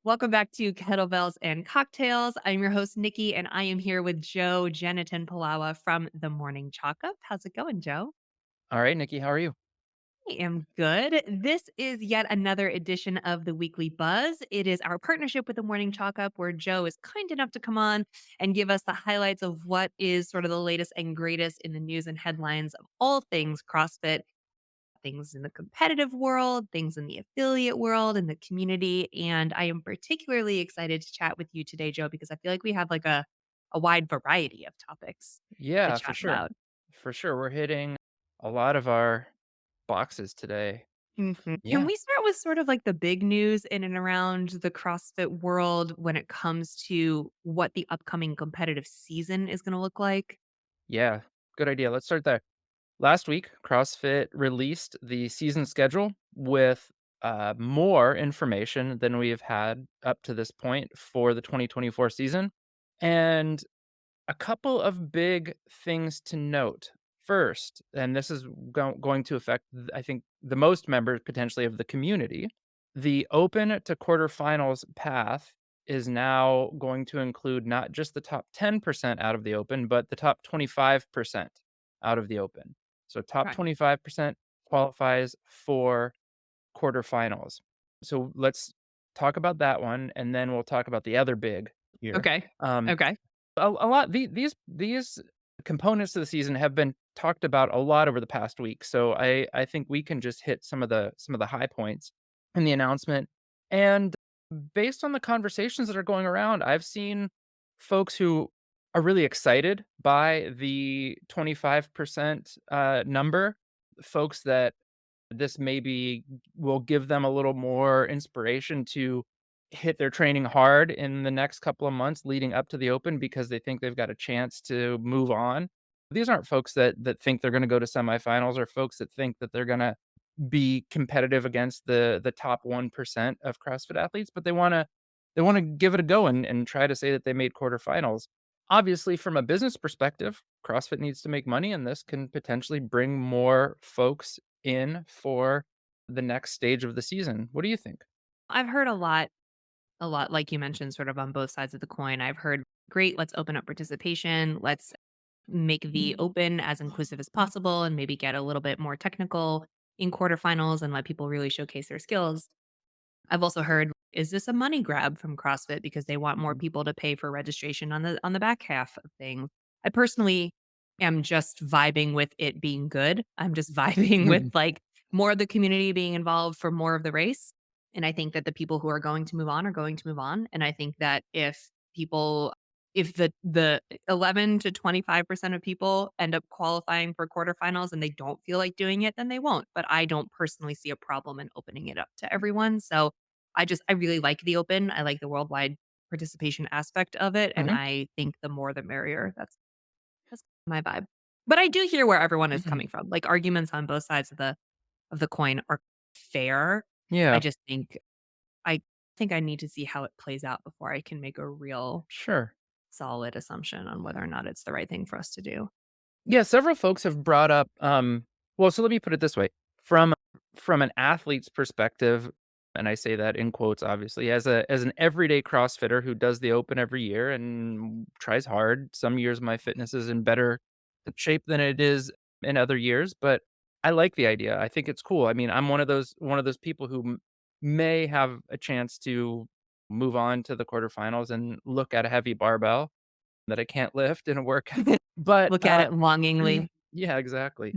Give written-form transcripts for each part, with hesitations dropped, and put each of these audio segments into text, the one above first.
Welcome back to Kettlebells and Cocktails. I'm your host, Nikki, and I am here with Joe Jenitin Palawa from the Morning Chalkup. How's it going, Joe? All right, Nikki, how are you? I am good. This is yet another edition of the Weekly Buzz. It is our partnership with the Morning Chalkup, where Joe is kind enough to come on and give us the highlights of what is sort of the latest and greatest in the news and headlines of all things CrossFit, things in the competitive world, things in the affiliate world, in the community. And I am particularly excited to chat with you today, Joe, because I feel like we have like a wide variety of topics to Yeah, for chat sure. about. For sure. We're hitting a lot of our boxes today. Mhm. Can Yeah. we start with sort of like the big news in and around the CrossFit world when it comes to what the upcoming competitive season is going to look like? Yeah. Good idea. Let's start there. Last week, CrossFit released the season schedule with more information than we have had up to this point for the 2024 season. And a couple of big things to note. First, and this is going to affect, I think, the most members potentially of the community. The open to quarterfinals path is now going to include not just the top 10% out of the open, but the top 25% out of the open. So, top Okay. 25% qualifies for quarterfinals. So, let's talk about that one, and then we'll talk about the other big here. Okay. Um, Okay. a lot these components of the season have been talked about a lot over the past week, so I think we can just hit some of the high points in the announcement, and based on the conversations that are going around, I've seen folks who are really excited by the 25%, number, folks that this maybe will give them a little more inspiration to hit their training hard in the next couple of months leading up to the open because they think they've got a chance to move on. These aren't folks that think they're gonna go to semifinals or folks that think that they're gonna be competitive against the top 1% of CrossFit athletes, but they wanna give it a go and try to say that they made quarterfinals. Obviously, from a business perspective, CrossFit needs to make money, and this can potentially bring more folks in for the next stage of the season. What do you think? I've heard a lot, like you mentioned, sort of on both sides of the coin. I've heard, great, let's open up participation. Let's make the open as inclusive as possible and maybe get a little bit more technical in quarterfinals and let people really showcase their skills. I've also heard, is this a money grab from CrossFit because they want more people to pay for registration on the back half of things? I personally am just vibing with it being good. I'm just vibing with like more of the community being involved for more of the race. And I think that the people who are going to move on are going to move on. And I think that if the 11 to 25% of people end up qualifying for quarterfinals and they don't feel like doing it, then they won't. But I don't personally see a problem in opening it up to everyone. So I really like the open. I like the worldwide participation aspect of it, and Mhm. I think the more the merrier. That's my vibe. But I do hear where everyone is Mhm. coming from. Like, arguments on both sides of the coin are fair. I Yeah, just think I need to see how it plays out before I can make a real sure. solid assumption on whether or not it's the right thing for us to do. Yeah, several folks have brought up, well, so let me put it this way. From from an athlete's perspective, and I say that in quotes, obviously, as an everyday CrossFitter who does the open every year and tries hard, some years my fitness is in better shape than it is in other years, but I like the idea. I think it's cool. I mean, I'm one of those people who may have a chance to move on to the quarterfinals and look at a heavy barbell that I can't lift in a workout. But, Look at it longingly. yeah, exactly.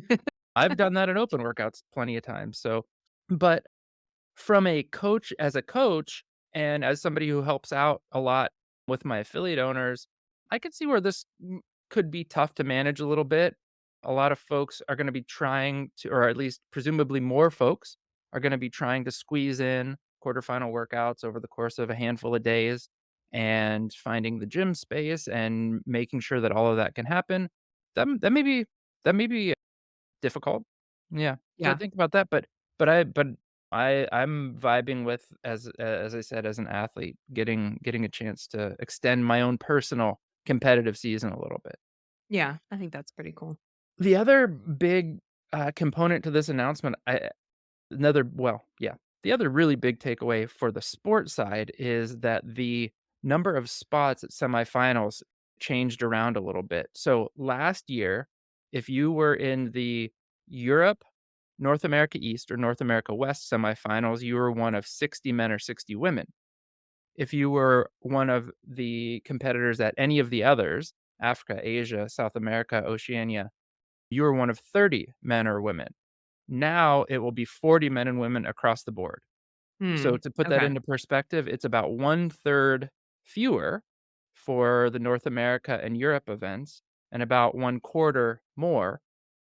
I've done that in open workouts plenty of times, so but from a coach, and as somebody who helps out a lot with my affiliate owners, I could see where this could be tough to manage a little bit. A lot of folks are gonna be trying to, or at least presumably more folks are gonna be trying to squeeze in quarterfinal workouts over the course of a handful of days and finding the gym space and making sure that all of that can happen. That may be difficult. Yeah, gotta Yeah. think about that, but I'm vibing with, as I said, as an athlete, getting a chance to extend my own personal competitive season a little bit. Yeah, I think that's pretty cool. The other big, component to this announcement, I another well, yeah. The other really big takeaway for the sports side is that the number of spots at semifinals changed around a little bit. So last year, if you were in the Europe, North America East, or North America West semifinals, you were one of 60 men or 60 women. If you were one of the competitors at any of the others, Africa, Asia, South America, Oceania, you were one of 30 men or women. Now it will be 40 men and women across the board. So Hmm. to put that Okay. into perspective, it's about one third fewer for the North America and Europe events, and about one quarter more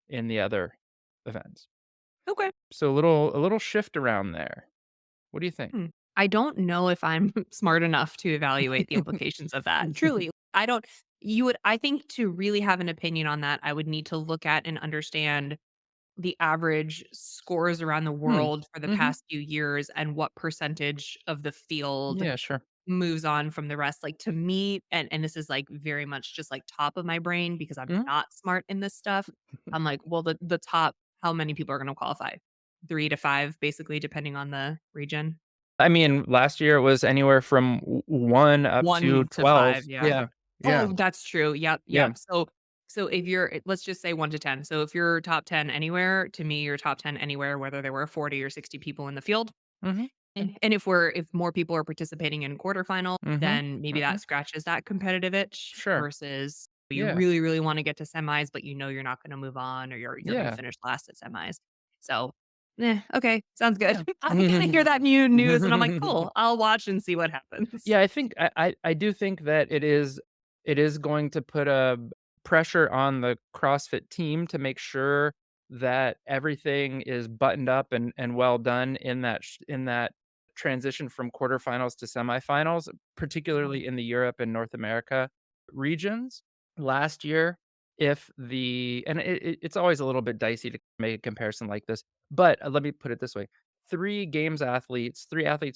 in the other events. Okay. So a little shift around there. What do you think? Hmm. I don't know if I'm smart enough to evaluate the implications of that. Truly, I don't. I think to really have an opinion on that, I would need to look at and understand the average scores around the Hmm. world for the Mhm. past few years and what percentage of the field Yeah, sure. moves on from the rest. Like to me, and this is like very much just like top of my brain because I'm Mhm. not smart in this stuff. I'm like, well, the top, how many people are going to qualify? 3 to 5, basically, depending on the region. I mean, last year it was anywhere from 1 up to 1 to 12. 5, yeah. Yeah. Yeah. Oh, that's true. Yep, Yeah. yep. So if you're let's just say 1 to 10. So if you're top 10 anywhere, to me, you're top 10 anywhere, whether there were 40 or 60 people in the field. Mhm. And if more people are participating in quarterfinal, Mhm. then maybe that Mhm. scratches that competitive itch Sure. versus you Yeah. really, really wanna get to semis, but you know you're not gonna move on or you're gonna Yeah. finish last at semis. So, okay, sounds good. Yeah. I kinda hear that new news and I'm like, "Cool, I'll watch and see what happens." Yeah, I think I do think that it is going to put a pressure on the CrossFit team to make sure that everything is buttoned up and well done in that transition from quarterfinals to semifinals, particularly in the Europe and North America regions. Last year, if the and it's always a little bit dicey to make a comparison like this, but let me put it this way. 3 athletes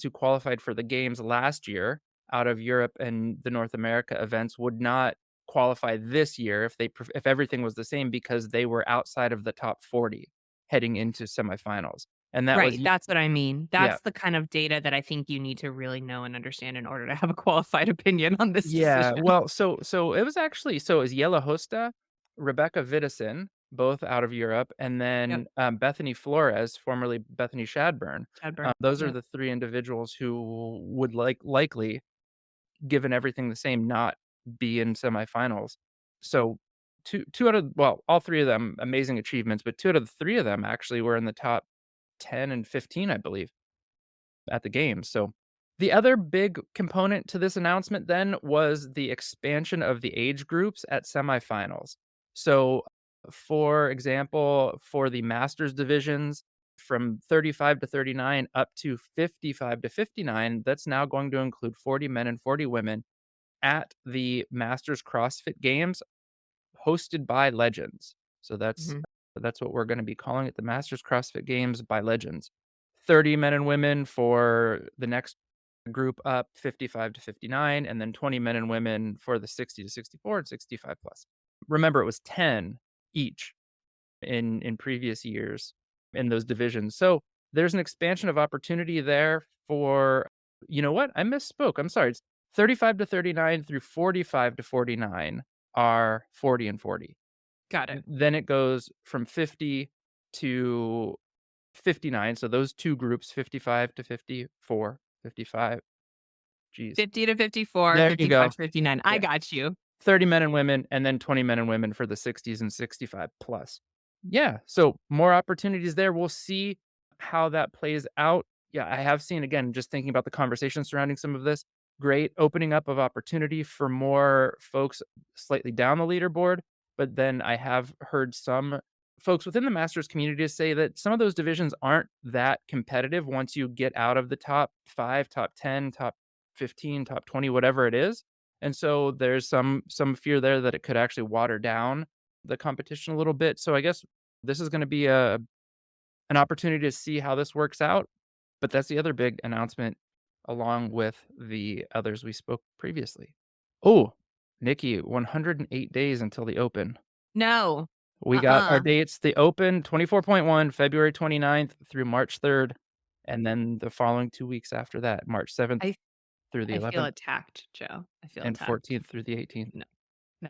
who qualified for the games last year out of Europe and the North America events would not qualify this year if everything was the same because they were outside of the top 40 heading into semifinals. And that was Right, that's what I mean. yeah. That's the kind of data that I think you need to really know and understand in order to have a qualified opinion on this Yeah, decision. well, so it was actually so it was Jelle Hosta, Rebecca Vidison, both out of Europe, and Yep, then, Bethany Flores, formerly Bethany Shadburn. Chadburn. Those are Yep. the 3 individuals who would likely, given everything the same, not be in semifinals. So, all 3 of them, amazing achievements, but 2 out of the 3 of them actually were in the top 10 and 15, I believe, at the games. So, the other big component to this announcement then was the expansion of the age groups at semifinals. So, for example, for the masters divisions from 35 to 39 up to 55 to 59, that's now going to include 40 men and 40 women at the Masters CrossFit Games hosted by Legends. So Mhm. that's what we're gonna be calling it, the Masters CrossFit Games by Legends. 30 men and women for the next group up, 55 to 59, and then 20 men and women for the 60 to 64 and 65 plus. Remember, it was 10 each in previous years in those divisions. So there's an expansion of opportunity there for you know what? I misspoke. I'm sorry. It's 35 to 39 through 45 to 49 are 40 and 40. Got it. Then it goes from 50 to 59. So those two groups, 55 to 54, 55. Geez. 50 to 54, There you 55 go. to 59. I Yeah. got you. 30 men and women, and then 20 men and women for the 60s and 65 plus. Yeah, so more opportunities there. We'll see how that plays out. Yeah, I have seen, again, just thinking about the conversation surrounding some of this, great opening up of opportunity for more folks slightly down the leaderboard. But then I have heard some folks within the masters community say that some of those divisions aren't that competitive once you get out of the top 5, top 10, top 15, top 20, whatever it is. And so there's some fear there that it could actually water down the competition a little bit. So I guess this is gonna be a an opportunity to see how this works out, but that's the other big announcement along with the others we spoke previously. Oh, Nikki, 108 days until the Open. No. We got our Uh-uh. dates, the Open 24.1, February 29th through March 3rd. and then the following 2 weeks after that, March 7th I through the I feel 11th attacked, Joe. I feel and attacked. 14th through the 18th. No, no.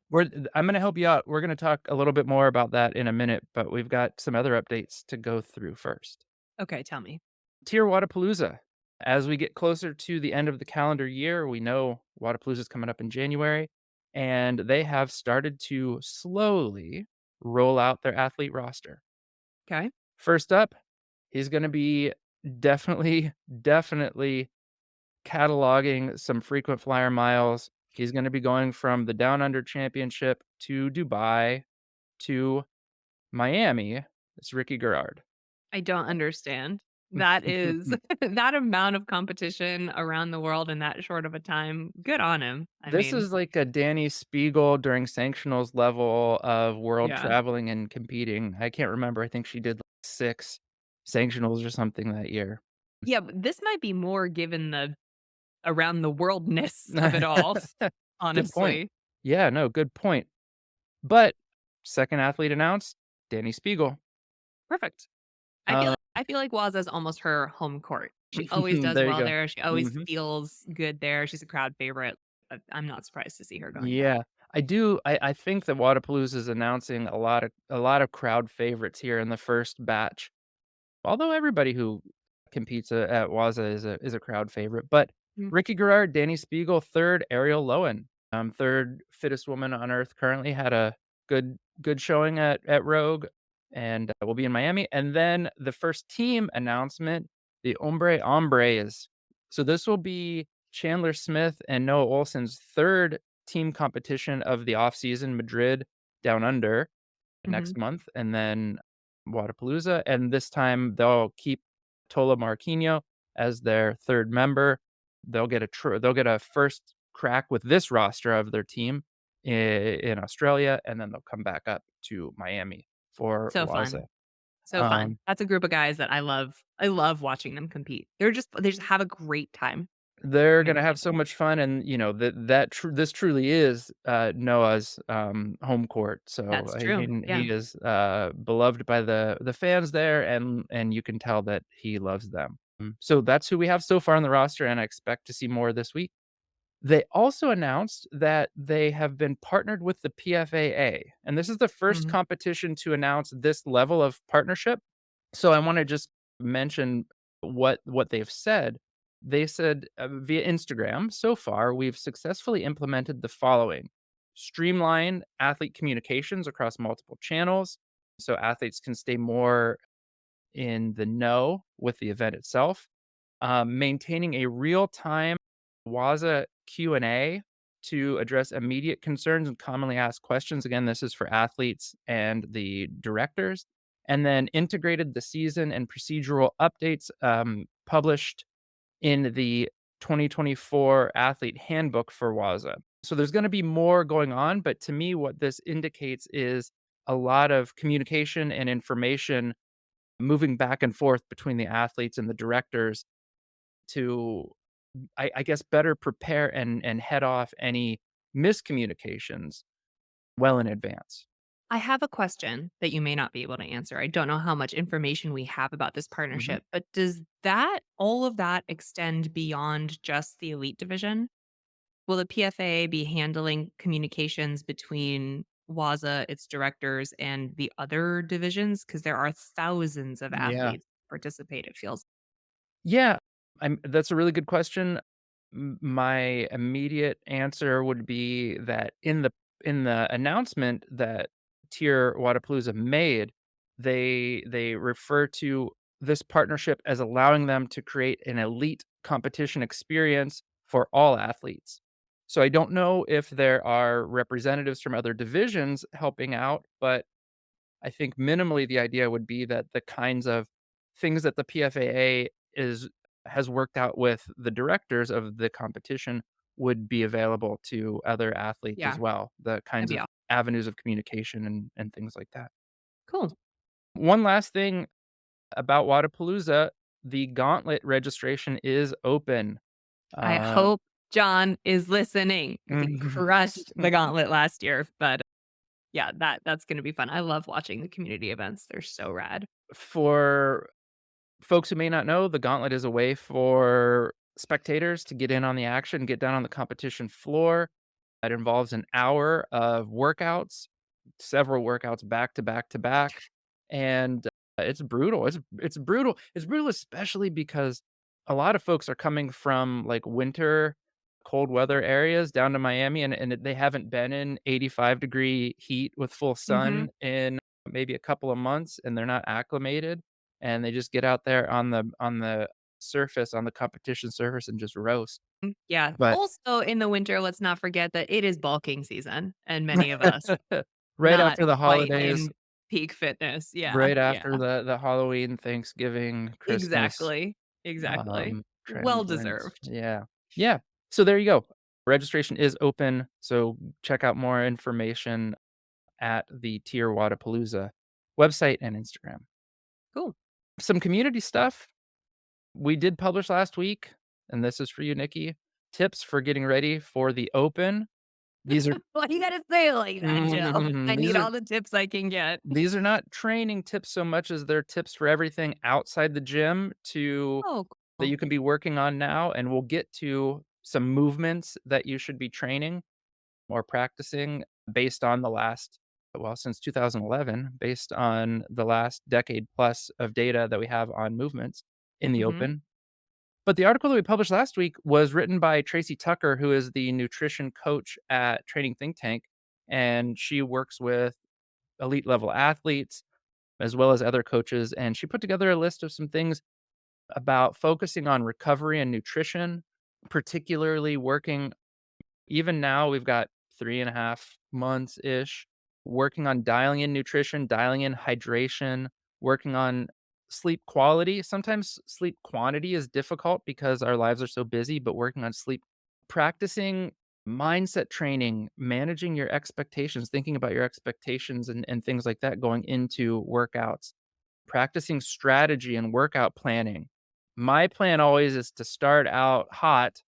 I'm gonna help you out. We're gonna talk a little bit more about that in a minute, but we've got some other updates to go through first. Okay, tell me. TYR Wodapalooza. As we get closer to the end of the calendar year, we know Wodapalooza is coming up in January, and they have started to slowly roll out their athlete roster. Okay. First up, he's gonna be definitely cataloging some frequent flyer miles. He's gonna be going from the Down Under Championship to Dubai to Miami. It's Ricky Garrard. I don't understand. That is that amount of competition around the world in that short of a time. Good on him. I This mean, is like a Danny Spiegel during sanctionals level of world yeah. traveling and competing. I can't remember. I think she did like 6 sanctionals or something that year. Yeah, but this might be more given the around the worldness of it all, Good point. honestly. Yeah, no, good point. But second athlete announced, Danny Spiegel. Perfect. Uh, I feel like Waza's almost her home court. She always does there you well go. there. She always Mhm. feels good there. She's a crowd favorite. I'm not surprised to see her going there. Yeah, I think that Wodapalooza is announcing a lot of crowd favorites here in the first batch. Although everybody who competes at Waza is a crowd favorite, but Mm, Ricky Garrard, Danny Spiegel, 3rd, Ariel Lowen, 3rd fittest woman on earth currently, had a good showing at Rogue, and will be in Miami. And then the first team announcement, the Hombre Hombres. So this will be Chandler Smith and Noah Olson's 3rd team competition of the off-season, Madrid Down Under, mhm. next month, and then Wodapalooza, and this time they'll keep Tola Marquinhos as their 3rd member. They'll get a first crack with this roster of their team in Australia, and then they'll come back up to Miami for So Waza. fun. So fun. Um, That's a group of guys that I love. I love watching them compete. They just have a great time they're putting gonna have so together. much fun, and, this truly is, Noah's, home court, so, That's true. Yeah. he is, beloved by the fans there, and you can tell that he loves them. So that's who we have so far on the roster, and I expect to see more this week. They also announced that they have been partnered with the PFAA, and this is the first Mhm. competition to announce this level of partnership. So I wanna just mention what they've said. They said, via Instagram, "So far, we've successfully implemented the following: streamline athlete communications across multiple channels, so athletes can stay more in the know with the event itself, maintaining a real-time Waza Q&A to address immediate concerns and commonly asked questions." Again, this is for athletes and the directors. And then integrated the season and procedural updates, published in the 2024 Athlete Handbook for Waza. So there's gonna be more going on, but to me, what this indicates is a lot of communication and information moving back and forth between the athletes and the directors to, I guess, better prepare and head off any miscommunications well in advance. I have a question that you may not be able to answer. I don't know how much information we have about this Mhm. partnership, but does that all of that extend beyond just the elite division? Will the PFA be handling communications between WAZA, its directors, and the other divisions? Because there are thousands of Yeah. athletes participate, it feels. Yeah, that's a really good question. My immediate answer would be that in the announcement that Tier Wadapalooza made, they refer to this partnership as allowing them to create an elite competition experience for all athletes. So I don't know if there are representatives from other divisions helping out, but I think minimally the idea would be that the kinds of things that the PFAA is has worked out with the directors of the competition would be available to other athletes as Yeah, well, the that'd kinds be of avenues of communication and things like that. cool. One last thing about Wadapalooza, the Gauntlet registration is open. I Uh, hope John is listening because he crushed the gauntlet last year. But yeah, that's gonna be fun. I love watching the community events. They're so rad. for Folks who may not know, the gauntlet is a way for spectators to get in on the action, get down on the competition floor. It involves an hour of workouts, several workouts back to back to back, and it's brutal. It's brutal. It's brutal, especially because a lot of folks are coming from like winter, cold weather areas down to Miami, and they haven't been in 85-degree heat with full Mhm. sun in maybe a couple of months, and they're not acclimated, and they just get out there on the surface, on the competition surface, and just roast. Yeah. But Also, in the winter, let's not forget that it is bulking season, and many of us right not after the quite holidays, in peak fitness. Yeah, right yeah. after the Halloween, Thanksgiving, Christmas, Exactly. Exactly. Well drinks. deserved. Yeah. Yeah. So there you go. Registration is open, so check out more information at the TYR Wodapalooza website and Instagram. Cool. Some community stuff we did publish last week, and this is for you, Nikki. Tips for getting ready for the Open. These are Why you gotta say it like that, Joe? I these need are all the tips I can get. these are not training tips so much as they're tips for everything outside the gym to Oh, that cool. you can be working on now, and we'll get to some movements that you should be training or practicing based on the last well, since 2011, based on the last decade plus of data that we have on movements in the Mhm. Open. But the article that we published last week was written by Tracy Tucker, who is the nutrition coach at Training Think Tank, and she works with elite level athletes as well as other coaches, and she put together a list of some things about focusing on recovery and nutrition, particularly working even now, we've got 3.5 months-ish working on dialing in nutrition, dialing in hydration, working on sleep quality. Sometimes sleep quantity is difficult because our lives are so busy, but working on sleep practicing mindset training, managing your expectations, thinking about your expectations and things like that going into workouts, practicing strategy and workout planning. My plan always is to start out hot,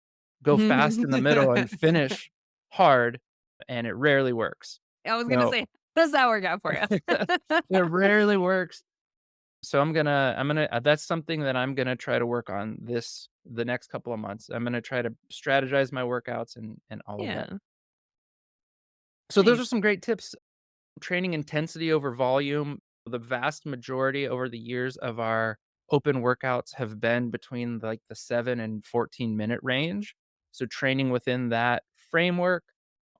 go fast in the middle, and finish hard, and it rarely works. I was gonna So, say, how does that work out for you? it rarely works. So I'm gonna that's something that I'm gonna try to work on the next couple of months. I'm gonna try to strategize my workouts and all of that. Yeah, So those are nice. some great tips. Training intensity over volume. The vast majority over the years of our open workouts have been between like the 7 and 14-minute range. So training within that framework,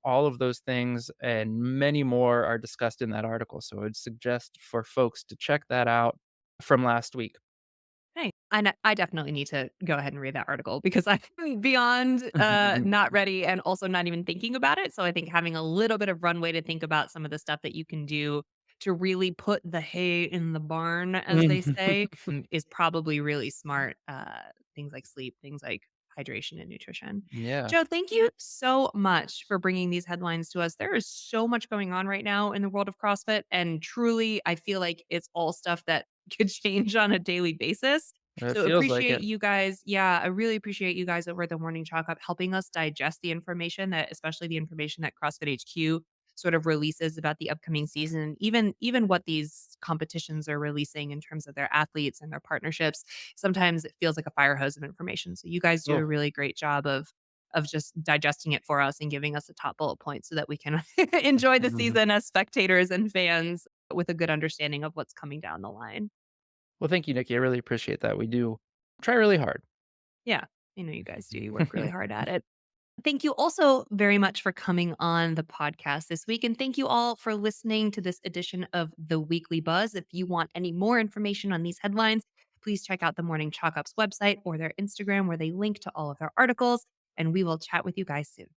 all of those things and many more are discussed in that article. So I would suggest for folks to check that out from last week. Hey, I definitely need to go ahead and read that article because I'm beyond, not ready and also not even thinking about it, so I think having a little bit of runway to think about some of the stuff that you can do to really put the hay in the barn, as they say, is probably really smart, things like sleep, things like hydration and nutrition. Yeah, Joe, thank you so much for bringing these headlines to us. There is so much going on right now in the world of CrossFit, and truly, I feel like it's all stuff that could change on a daily basis. it So feels like appreciate it. you guys. Yeah, I really appreciate you guys over at the Morning Chalkup helping us digest the information that, especially the information that CrossFit HQ sort of releases about the upcoming season, even what these competitions are releasing in terms of their athletes and their partnerships. Sometimes it feels like a fire hose of information. So you guys do Oh, a really great job of just digesting it for us and giving us the top bullet points so that we can enjoy the mhm. season as spectators and fans with a good understanding of what's coming down the line. Well, thank you, Nikki. I really appreciate that. We do try really hard. Yeah, I know you guys do. You work really hard at it. Thank you also very much for coming on the podcast this week. And thank you all for listening to this edition of the Weekly Buzz. If you want any more information on these headlines, please check out the Morning Chalkup's website or their Instagram, where they link to all of their articles. And we will chat with you guys soon.